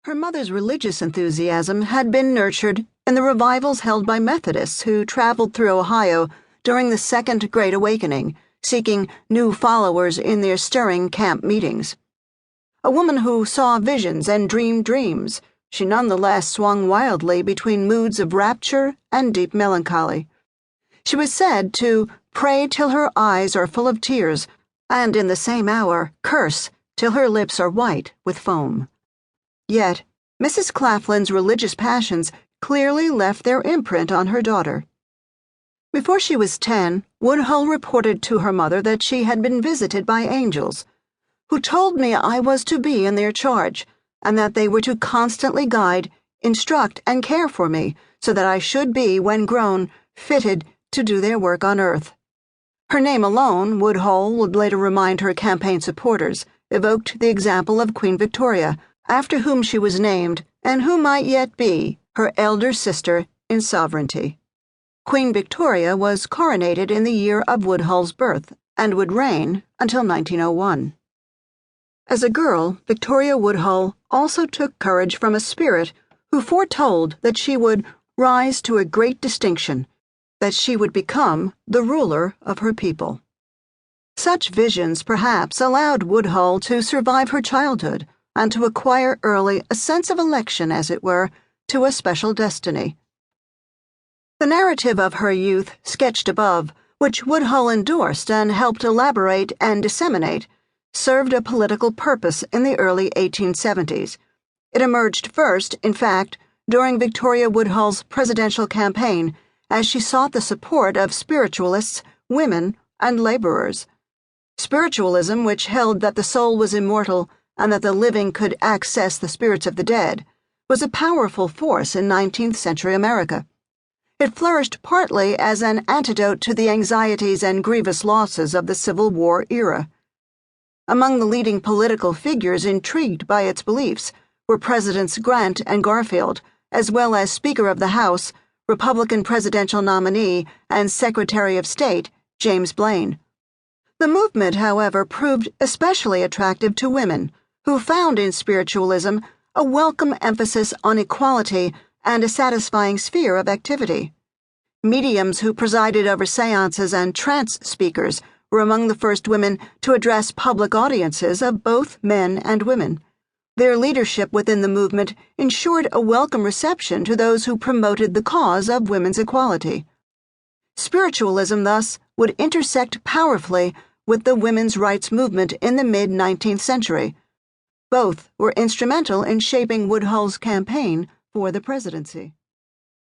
Her mother's religious enthusiasm had been nurtured in the revivals held by Methodists who traveled through Ohio during the Second Great Awakening, seeking new followers in their stirring camp meetings. A woman who saw visions and dreamed dreams, she nonetheless swung wildly between moods of rapture and deep melancholy. She was said to pray till her eyes are full of tears, and in the same hour curse till her lips are white with foam. Yet, Mrs. Claflin's religious passions clearly left their imprint on her daughter. Before she was 10, Woodhull reported to her mother that she had been visited by angels, who told me I was to be in their charge, and that they were to constantly guide, instruct, and care for me, so that I should be, when grown, fitted to do their work on earth. Her name alone, Woodhull would later remind her campaign supporters, evoked the example of Queen Victoria, after whom she was named, and who might yet be her elder sister in sovereignty. Queen Victoria was coronated in the year of Woodhull's birth, and would reign until 1901. As a girl, Victoria Woodhull also took courage from a spirit who foretold that she would rise to a great distinction, that she would become the ruler of her people. Such visions, perhaps, allowed Woodhull to survive her childhood and to acquire early a sense of election, as it were, to a special destiny. The narrative of her youth, sketched above, which Woodhull endorsed and helped elaborate and disseminate, served a political purpose in the early 1870s. It emerged first, in fact, during Victoria Woodhull's presidential campaign, as she sought the support of spiritualists, women, and laborers. Spiritualism, which held that the soul was immortal and that the living could access the spirits of the dead, was a powerful force in 19th century America. It flourished partly as an antidote to the anxieties and grievous losses of the Civil War era. Among the leading political figures intrigued by its beliefs were Presidents Grant and Garfield, as well as Speaker of the House, Republican presidential nominee, and Secretary of State James Blaine. The movement, however, proved especially attractive to women, who found in spiritualism a welcome emphasis on equality and a satisfying sphere of activity. Mediums who presided over seances and trance speakers were among the first women to address public audiences of both men and women. Their leadership within the movement ensured a welcome reception to those who promoted the cause of women's equality. Spiritualism, thus, would intersect powerfully with the women's rights movement in the mid-19th century. Both were instrumental in shaping Woodhull's campaign for the presidency.